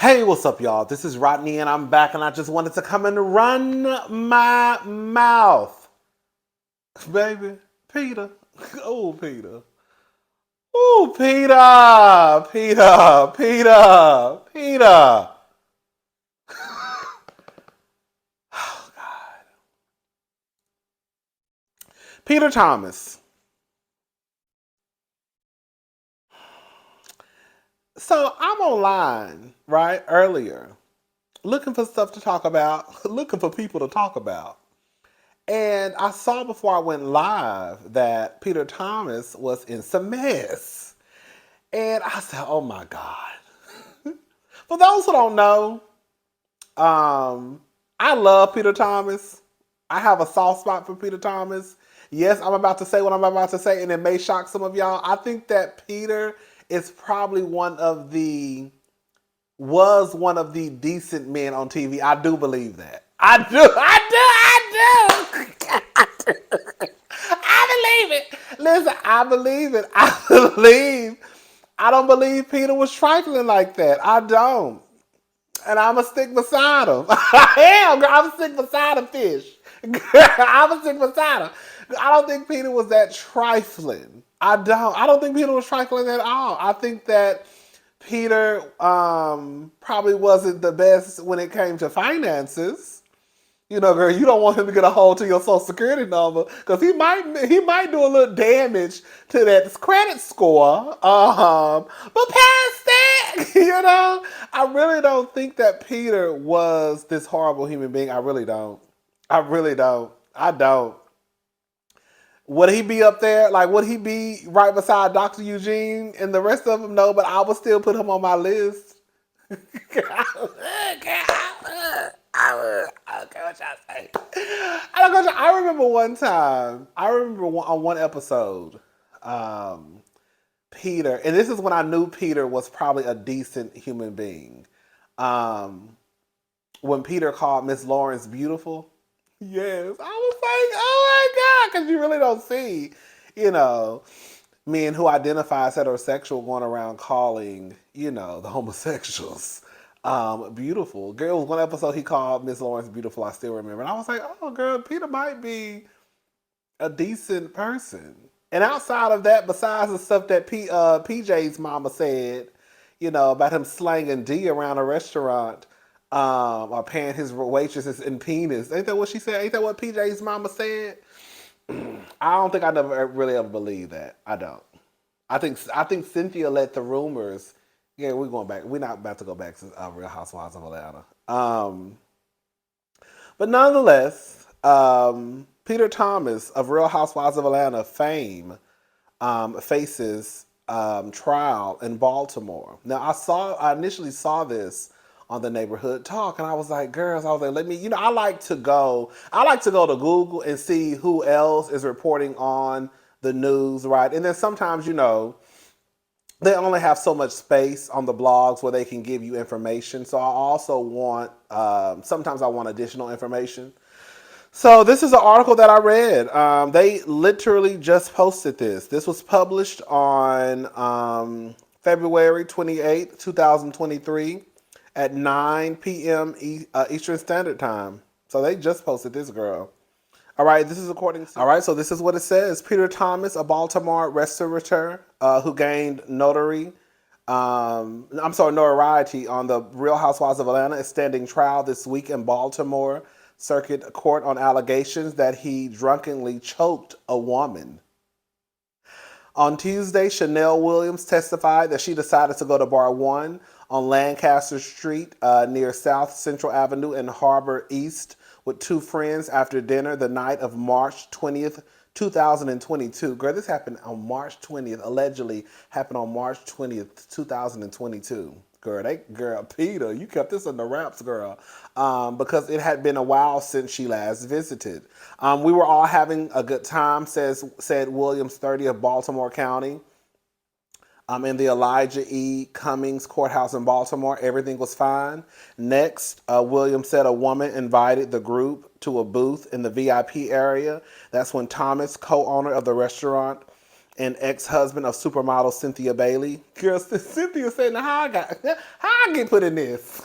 Hey, what's up, y'all? This is Rodney, and I'm back, and I just wanted to come and run my mouth. Baby, Peter. Oh, Peter. Oh, Peter. Peter. Peter. Peter. Oh, God. Peter Thomas. So I'm online, right, earlier, looking for stuff to talk about, looking for people to talk about. And I saw before I went live that Peter Thomas was in some mess. And I said, oh my God. For those who don't know, I love Peter Thomas. I have a soft spot for Peter Thomas. Yes, I'm about to say what I'm about to say, and it may shock some of y'all. I think that Peter is probably was one of the decent men on TV. I do believe that. I do. I believe it. Listen, I believe it. I don't believe Peter was trifling like that. I don't. And I'm a stick beside him. I am, girl. I'm a stick beside a fish. I'm a stick beside him. I don't think Peter was that trifling. I don't. I don't think Peter was trifling at all. I think that Peter probably wasn't the best when it came to finances. You know, girl, you don't want him to get a hold to your social security number because he might do a little damage to that credit score. But past that, I really don't think that Peter was this horrible human being. I really don't. I really don't. I don't. Would he be up there? Like, would he be right beside Dr. Eugene and the rest of them? No, but I would still put him on my list. I remember one time. I remember on one episode, Peter, and this is when I knew Peter was probably a decent human being. Um, when Peter called Miss Lawrence beautiful, yes, I was like, oh my God, because you really don't see, you know, men who identify as heterosexual going around calling, the homosexuals beautiful. Girl, was one episode he called Miss Lawrence beautiful, I still remember. And I was like, oh, girl, Peter might be a decent person. And outside of that, besides the stuff that PJ's mama said, about him slanging D around a restaurant, or paying his waitresses in penis. Ain't that what she said? Ain't that what PJ's mama said? I don't think I never really ever believed that. I don't. I think Cynthia let the rumors. Yeah, we're going back. We're not about to go back to Real Housewives of Atlanta. But nonetheless, Peter Thomas of Real Housewives of Atlanta fame faces trial in Baltimore. Now, I initially saw this on the Neighborhood Talk, and I was like, girls, I was like, let me, I like to go to Google and see who else is reporting on the news, right? And then sometimes, they only have so much space on the blogs where they can give you information. So I also want, sometimes I want additional information. So this is an article that I read. They literally just posted this. This was published on February 28th, 2023 at 9 p.m. Eastern Standard Time. So they just posted this, girl. All right, this is according to... All right, so this is what it says. Peter Thomas, a Baltimore restaurateur who gained notoriety on the Real Housewives of Atlanta is standing trial this week in Baltimore Circuit Court on allegations that he drunkenly choked a woman. On Tuesday, Chanel Williams testified that she decided to go to Bar 1 on Lancaster Street near South Central Avenue in Harbor East with two friends after dinner the night of March 20th, 2022. Girl, this happened on March 20th, allegedly happened on March 20th, 2022. Girl, Peter, you kept this in the wraps, girl, because it had been a while since she last visited. We were all having a good time, said Williams, 30 of Baltimore County. In the Elijah E. Cummings Courthouse in Baltimore, everything was fine. Next, Williams said a woman invited the group to a booth in the VIP area. That's when Thomas, co-owner of the restaurant, and ex-husband of supermodel Cynthia Bailey. Girl, Cynthia said, now how I get put in this?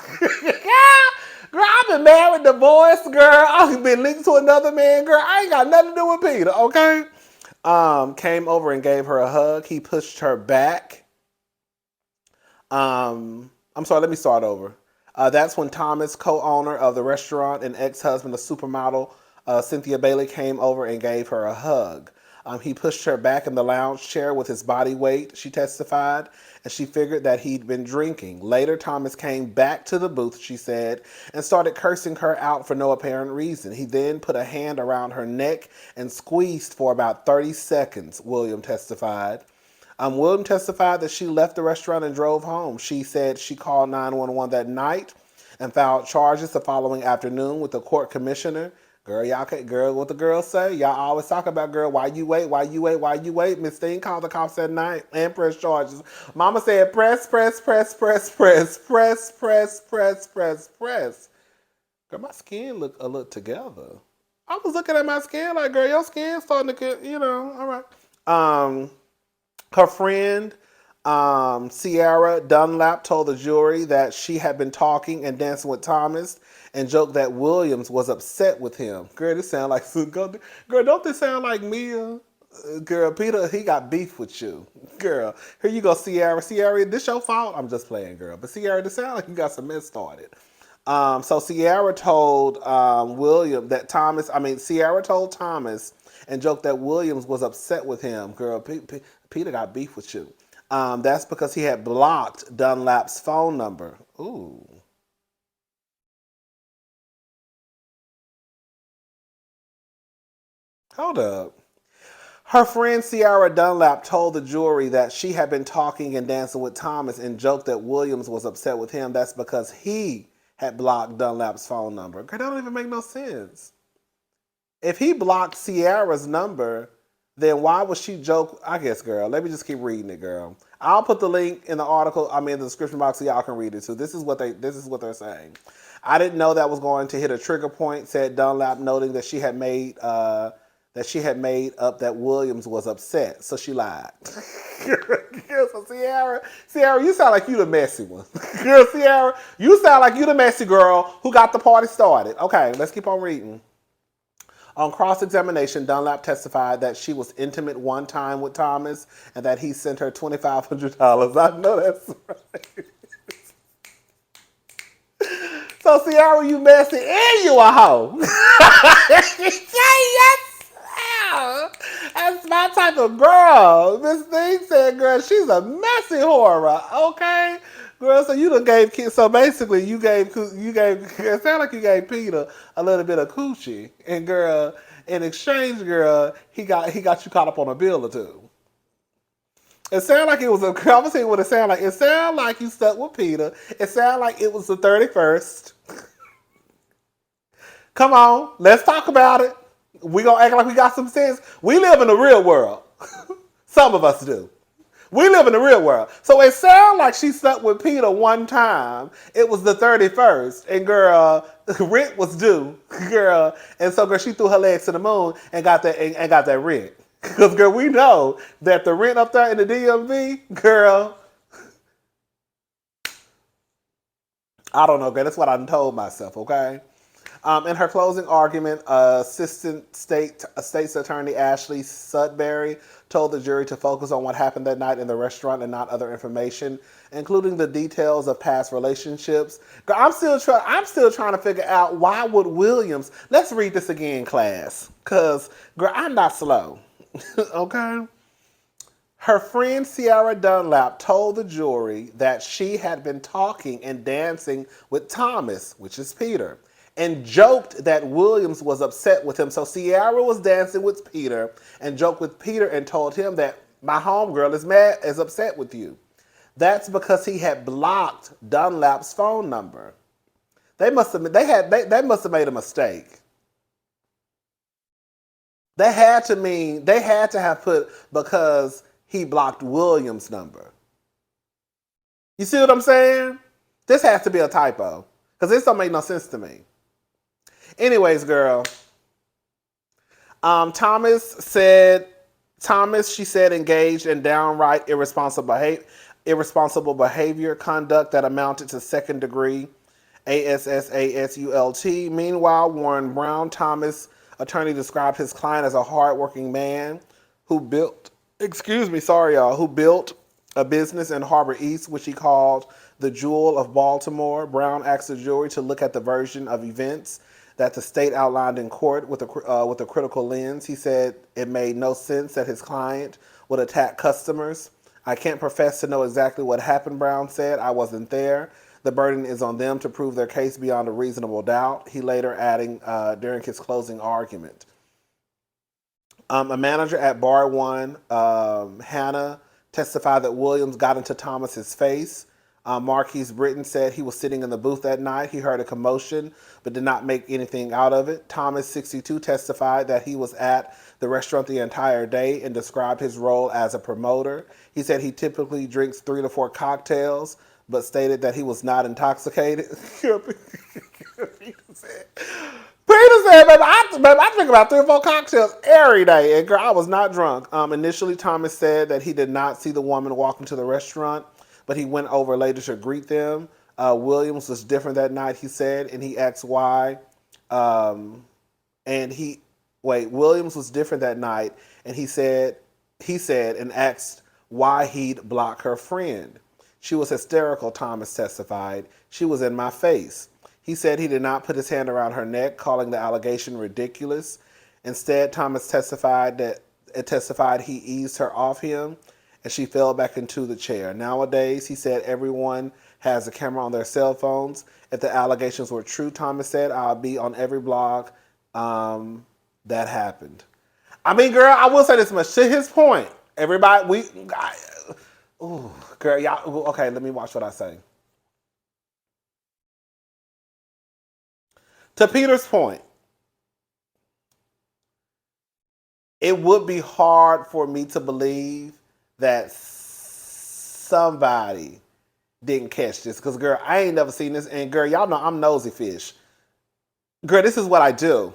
Girl, I've been married, divorced, girl. I've been linked to another man, girl. I ain't got nothing to do with Peter, okay? Came over and gave her a hug. He pushed her back. I'm sorry, let me start over. That's when Thomas, co-owner of the restaurant and ex-husband of supermodel Cynthia Bailey, came over and gave her a hug. He pushed her back in the lounge chair with his body weight, she testified, and she figured that he'd been drinking. Later, Thomas came back to the booth, she said, and started cursing her out for no apparent reason. He then put a hand around her neck and squeezed for about 30 seconds, William testified. William testified that she left the restaurant and drove home. She said she called 911 that night and filed charges the following afternoon with the court commissioner. Girl, y'all can't, girl, what the girls say? Y'all always talk about, girl, why you wait, why you wait, why you wait? Miss Thing called the cops that night and pressed charges. Mama said, press, press, press, press, press, press, press, press, press, press. Girl, my skin look a little together. I was looking at my skin like, girl, your skin's starting to get, all right. Her friend, Sierra Dunlap, told the jury that she had been talking and dancing with Thomas and joked that Williams was upset with him. Girl, this sound like, girl, don't this sound like Mia? Girl, Peter, he got beef with you. Girl, here you go, Sierra. Sierra, this your fault? I'm just playing, girl. But Sierra, this sound like you got some mess started. So Sierra told Sierra told Thomas and joked that Williams was upset with him. Girl, Peter got beef with you. That's because he had blocked Dunlap's phone number. Ooh. Hold up. Her friend Sierra Dunlap told the jury that she had been talking and dancing with Thomas and joked that Williams was upset with him. That's because he had blocked Dunlap's phone number. Girl, that don't even make no sense. If he blocked Sierra's number, then why would she joke? I guess, girl, let me just keep reading it, girl. I'll put the link in the article, in the description box so y'all can read it too. This is what they're saying. I didn't know that was going to hit a trigger point, said Dunlap, noting that she had made up that Williams was upset, so she lied. So Sierra, you sound like you the messy one. Girl, Sierra, you sound like you the messy girl who got the party started. Okay, let's keep on reading. On cross-examination, Dunlap testified that she was intimate one time with Thomas and that he sent her $2,500. I know that's right. So, Sierra, you messy and you a hoe. Yes. That's my type of girl. This thing said, girl, she's a messy horror. Okay? Girl, so you done gave kids. So basically, you gave. It sounded like you gave Peter a little bit of coochie, and girl, in exchange, girl, he got you caught up on a bill or two. It sounded like it was a. I'm gonna tell you what it sounded like. It sounded like you stuck with Peter. It sounded like it was the 31st. Come on, let's talk about it. We gonna act like we got some sense. We live in the real world. Some of us do. We live in the real world. So it sounded like she slept with Peter one time. It was the 31st. And girl, rent was due. Girl. And so girl, she threw her legs to the moon and got that rent. Because girl, we know that the rent up there in the DMV, girl. I don't know, girl. That's what I told myself, okay? In her closing argument, Assistant State's Attorney Ashley Sudbury told the jury to focus on what happened that night in the restaurant and not other information, including the details of past relationships. Girl, I'm still trying to figure out why would Williams. Let's read this again, class, because girl, I'm not slow. Okay. Her friend Sierra Dunlap told the jury that she had been talking and dancing with Thomas, which is Peter, and joked that Williams was upset with him. So Sierra was dancing with Peter and joked with Peter and told him that my homegirl is upset with you. That's because he had blocked Dunlap's phone number. They must have made a mistake. They had to have put because he blocked Williams' number. You see what I'm saying? This has to be a typo because this don't make no sense to me. Anyways, girl, Thomas said Thomas, she said, engaged in downright irresponsible behavior, conduct that amounted to second degree assault. Meanwhile, Warren Brown, Thomas' attorney, described his client as a hardworking man who built, who built a business in Harbor East, which he called the Jewel of Baltimore. Brown asked the jury to look at the version of events that the state outlined in court with a critical lens. He said it made no sense that his client would attack customers. I can't profess to know exactly what happened, Brown said. I wasn't there. The burden is on them to prove their case beyond a reasonable doubt. He later adding during his closing argument. A manager at Bar One, Hannah, testified that Williams got into Thomas's face. Marquise Britton said he was sitting in the booth that night. He heard a commotion, but did not make anything out of it. Thomas, 62, testified that he was at the restaurant the entire day and described his role as a promoter. He said he typically drinks 3 to 4 cocktails, but stated that he was not intoxicated. Peter said, baby, I drink about 3 or 4 cocktails every day. And girl, I was not drunk. Initially, Thomas said that he did not see the woman walk into the restaurant, but he went over later to greet them. Williams was different that night, he said, and he asked why. Williams was different that night, and he said, and asked why he'd block her friend. She was hysterical, Thomas testified. She was in my face. He said he did not put his hand around her neck, calling the allegation ridiculous. Instead, Thomas testified he eased her off him, and she fell back into the chair. Nowadays, he said everyone has a camera on their cell phones. If the allegations were true, Thomas said, I'll be on every blog that happened. I mean, girl, I will say this much. To his point, everybody, girl, y'all, okay, let me watch what I say. To Peter's point, it would be hard for me to believe that somebody didn't catch this. Because, girl, I ain't never seen this. And, girl, y'all know I'm nosy fish. Girl, this is what I do.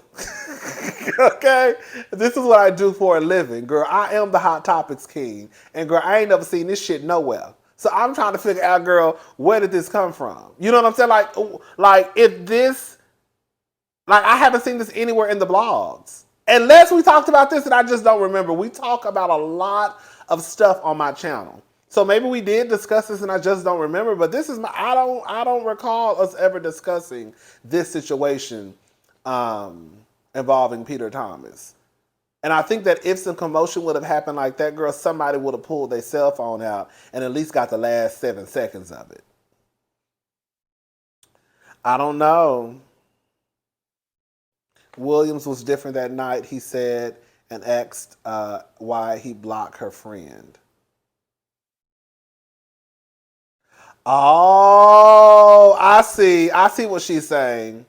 Okay? This is what I do for a living. Girl, I am the Hot Topics king. And, girl, I ain't never seen this shit nowhere. So I'm trying to figure out, girl, where did this come from? You know what I'm saying? Like if this... Like, I haven't seen this anywhere in the blogs. Unless we talked about this and I just don't remember. We talk about a lot of stuff on my channel. So maybe we did discuss this and I just don't remember. But this is I don't recall us ever discussing this situation involving Peter Thomas. And I think that if some commotion would have happened like that, girl, somebody would have pulled their cell phone out and at least got the last 7 seconds of it. I don't know. Williams was different that night, he said, and asked why he blocked her friend. Oh, I see. I see what she's saying.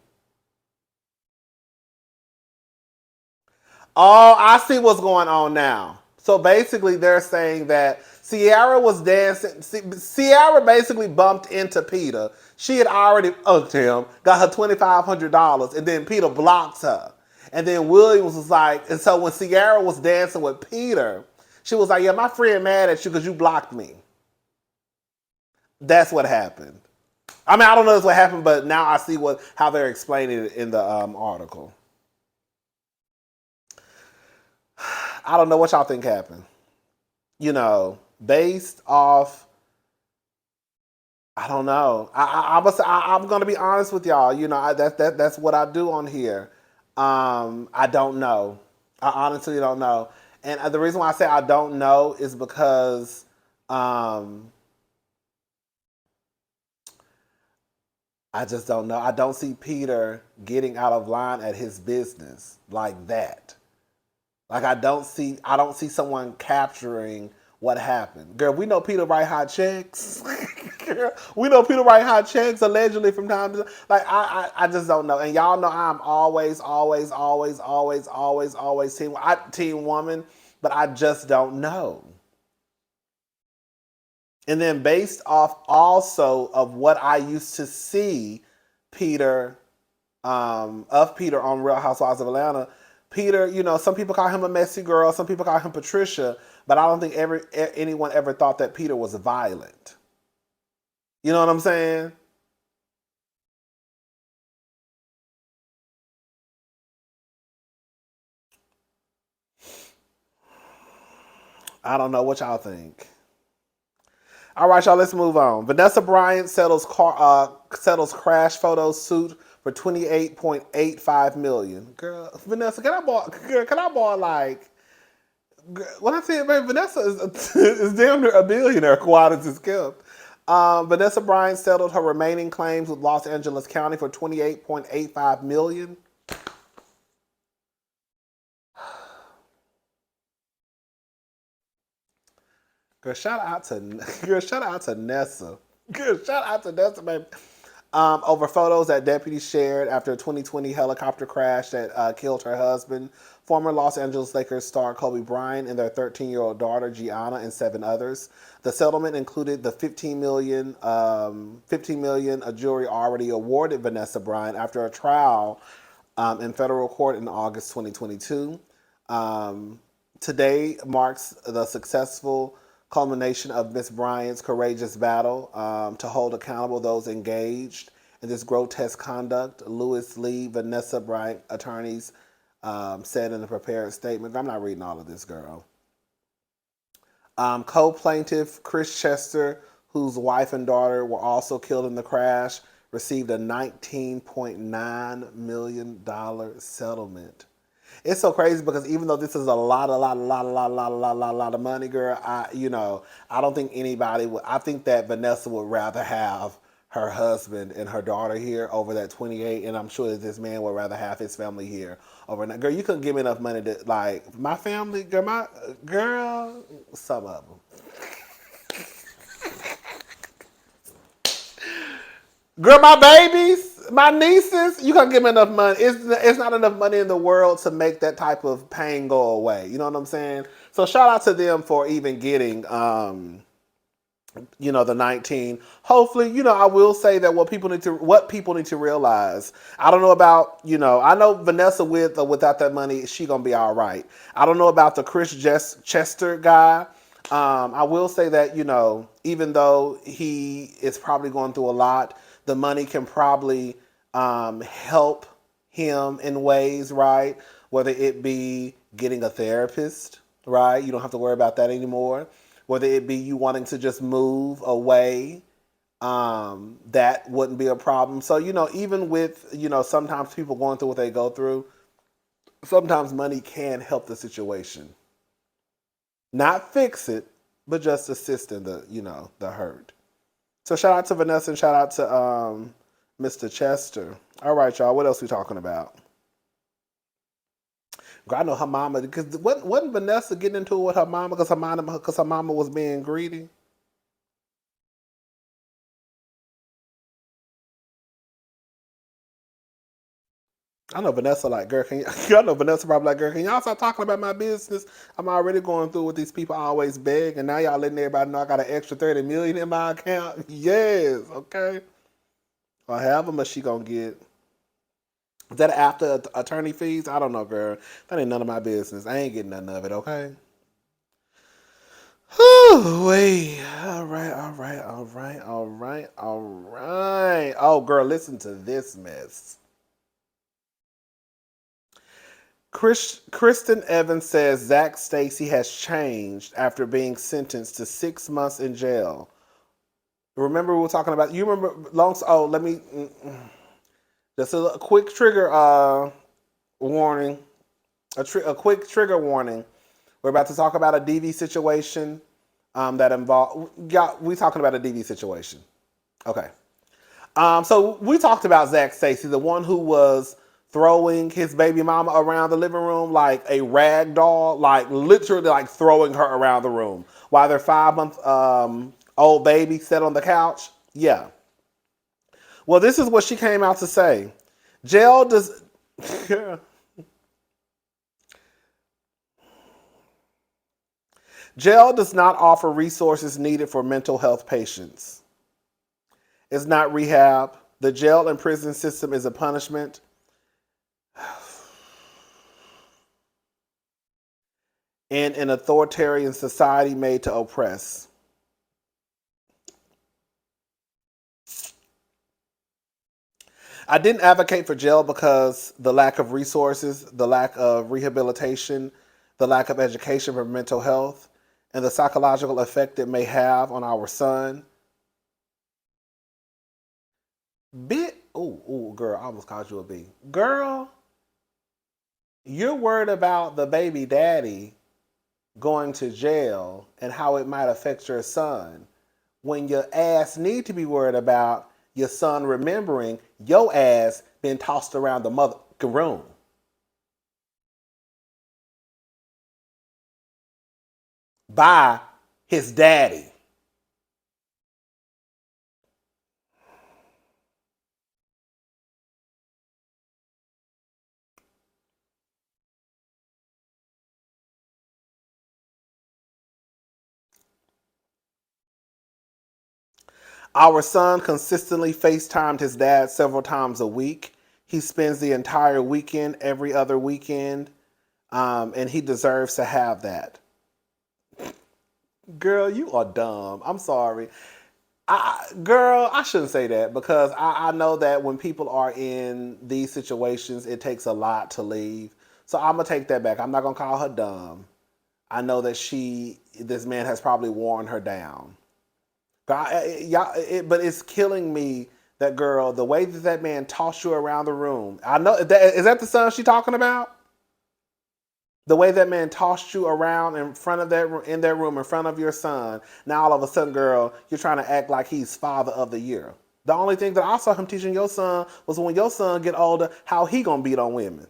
Oh, I see what's going on now. So basically, they're saying that Ciara was dancing. Ciara basically bumped into Peter. She had already, got her $2,500, and then Peter blocks her. And then Williams was like, and so when Ciara was dancing with Peter, she was like, yeah, my friend mad at you because you blocked me. That's what happened. I mean, I don't know what happened, but now I see how they're explaining it in the article. I don't know what y'all think happened. You know, based off, I don't know. I'm gonna be honest with y'all. You know, that's what I do on here. I don't know. I honestly don't know. And the reason why I say I don't know is because I just don't know. I don't see Peter getting out of line at his business like that. Like I don't see someone capturing what happened. Girl, we know Peter write hot checks. Girl, we know Peter write hot checks allegedly from time to time. Like I just don't know. And y'all know I'm always team woman, but I just don't know. And then based off also of what I used to see Peter on Real Housewives of Atlanta, Peter, some people call him a messy girl, some people call him Patricia, but I don't think anyone ever thought that Peter was violent. You know what I'm saying? I don't know what y'all think. All right, y'all. Let's move on. Vanessa Bryant settles crash photo suit for $28.85 million. Girl, Vanessa, can I borrow? Girl, can I borrow like? When I say, baby, Vanessa is damn near a billionaire. Quad is kept. Vanessa Bryant settled her remaining claims with Los Angeles County for $28.85 million. Shout out to Nessa. Shout out to Nessa, baby. Over photos that deputies shared after a 2020 helicopter crash that killed her husband, former Los Angeles Lakers star Kobe Bryant, and their 13-year-old daughter Gianna, and 7 others. The settlement included the $15 million a jury already awarded Vanessa Bryant after a trial in federal court in August 2022. Today marks the successful culmination of Miss Bryant's courageous battle to hold accountable those engaged in this grotesque conduct. Louis Lee, Vanessa Bryant attorneys said in a prepared statement. I'm not reading all of this, girl. Co-plaintiff Chris Chester, whose wife and daughter were also killed in the crash, received a $19.9 million settlement. It's so crazy because even though this is a lot of money, girl, I don't think anybody would. I think that Vanessa would rather have her husband and her daughter here over that 28, and I'm sure that this man would rather have his family here over that. Girl, you couldn't give me enough money to like my family, girl, some of them. Girl, my babies, my nieces, you can't give me enough money. It's not enough money in the world to make that type of pain go away. You know what I'm saying? So shout out to them for even getting, the 19. Hopefully, I will say that what people need to realize. I don't know about, I know Vanessa with or without that money, she gonna be all right. I don't know about the Chris Chester guy. I will say that, even though he is probably going through a lot, the money can probably help him in ways, right? Whether it be getting a therapist, right? You don't have to worry about that anymore. Whether it be you wanting to just move away, that wouldn't be a problem. So, even with, sometimes people going through what they go through, sometimes money can help the situation. Not fix it, but just assist in the hurt. So shout out to Vanessa and shout out to Mr. Chester. All right, y'all. What else we talking about? Girl, I know her mama because wasn't Vanessa getting into it with her mama because her mama was being greedy. I know Vanessa like, girl, can you, I know Vanessa probably like, girl, can y'all stop talking about my business? I'm already going through what these people always beg, and now y'all letting everybody know I got an extra 30 million in my account. Yes, okay. Or however much she gonna get. Is that after attorney fees? I don't know, girl. That ain't none of my business. I ain't getting none of it, okay? Whew, wait. All right, all right, all right, all right, all right. Oh, girl, listen to this mess. Kristin Evans says Zac Stacy has changed after being sentenced to 6 months in jail. Remember we were talking about, you remember let me, just a quick trigger warning, a quick trigger warning. We're about to talk about a DV situation that involved, yeah, we talking about a DV situation. Okay. So we talked about Zac Stacy, the one who was throwing his baby mama around the living room like a rag doll, like literally like throwing her around the room while their 5-month old baby sat on the couch. Yeah. Well, this is what she came out to say. Jail does Jail does not offer resources needed for mental health patients. It's not rehab. The jail and prison system is a punishment. in an authoritarian society made to oppress. I didn't advocate for jail because the lack of resources, the lack of rehabilitation, the lack of education for mental health, and the psychological effect it may have on our son. Girl, I almost called you a B. Girl, you're worried about the baby daddy going to jail and how it might affect your son when your ass need to be worried about your son remembering your ass being tossed around the mother room. By his daddy. Our son consistently FaceTimed his dad several times a week. He spends the entire weekend, every other weekend, and he deserves to have that. Girl, you are dumb. I'm sorry. Girl, I shouldn't say that because I know that when people are in these situations, it takes a lot to leave. So I'm going to take that back. I'm not going to call her dumb. I know that this man has probably worn her down. But it's killing me that girl, the way that man tossed you around the room. I know, is that the son she talking about? The way that man tossed you around in front of in that room in front of your son. Now all of a sudden, girl, you're trying to act like he's father of the year. The only thing that I saw him teaching your son was when your son get older, how he gonna beat on women.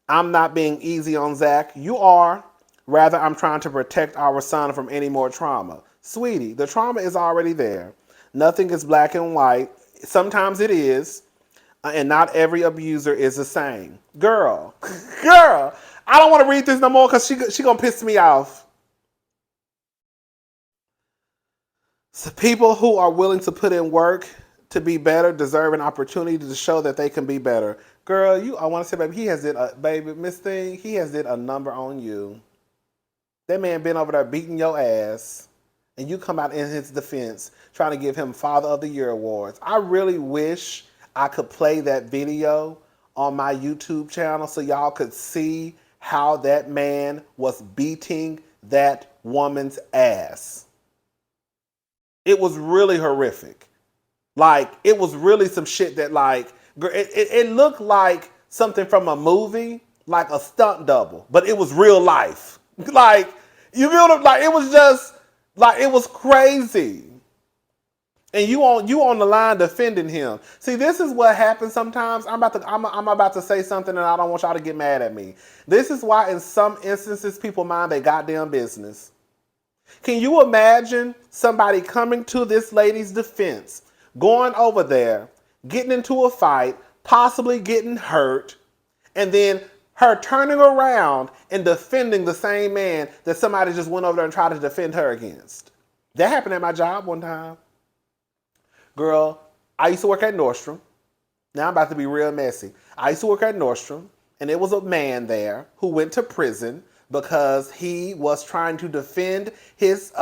I'm not being easy on Zac. You are. Rather, I'm trying to protect our son from any more trauma. Sweetie, the trauma is already there. Nothing is black and white. Sometimes it is. And not every abuser is the same. Girl, I don't want to read this no more because she gonna piss me off. So people who are willing to put in work to be better deserve an opportunity to show that they can be better. Girl, I want to say, baby, Miss Thing, he has did a number on you. That man been over there beating your ass, and you come out in his defense trying to give him Father of the Year awards. I really wish I could play that video on my YouTube channel so y'all could see how that man was beating that woman's ass. It was really horrific. Like, it was really some shit that, like, it looked like something from a movie, like a stunt double, but it was real life. Like, you feel it? Like, it was just, like, it was crazy. And you on the line defending him. See, this is what happens sometimes. I'm about to say something and I don't want y'all to get mad at me. This is why in some instances people mind their goddamn business. Can you imagine somebody coming to this lady's defense, going over there, getting into a fight, possibly getting hurt, and then her turning around and defending the same man that somebody just went over there and tried to defend her against? That happened at my job one time. Girl, I used to work at Nordstrom. Now I'm about to be real messy. I used to work at Nordstrom, and there was a man there who went to prison because he was trying to defend his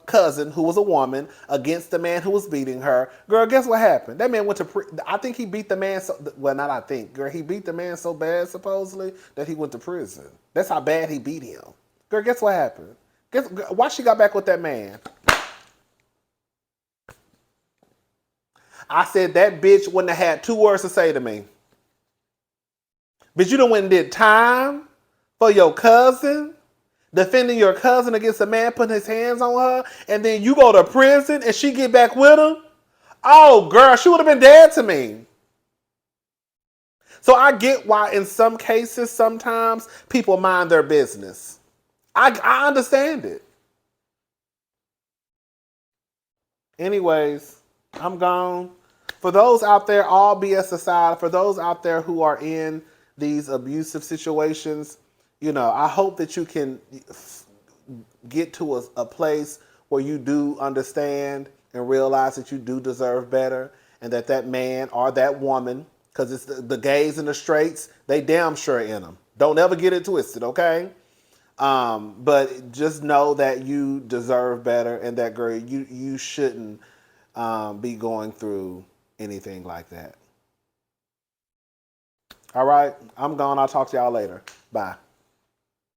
cousin, who was a woman, against the man who was beating her. Girl, guess what happened? That man went to prison. I think he beat the man not I think. Girl, he beat the man so bad, supposedly, that he went to prison. That's how bad he beat him. Girl, guess what happened? Why she got back with that man? I said that bitch wouldn't have had 2 words to say to me. Bitch, you done went and did time for your cousin, defending your cousin against a man putting his hands on her, and then you go to prison and she get back with him? Oh, girl, she would have been dead to me. So I get why in some cases, sometimes people mind their business. I understand it. Anyways, I'm gone. For those out there, all BS aside, for those out there who are in these abusive situations, I hope that you can get to a place where you do understand and realize that you do deserve better, and that man or that woman Because it's the gays and the straights, they damn sure in them. Don't ever get it twisted, okay? But just know that you deserve better, and that, girl, you shouldn't be going through anything like that. All right, I'm gone. I'll talk to y'all later. Bye.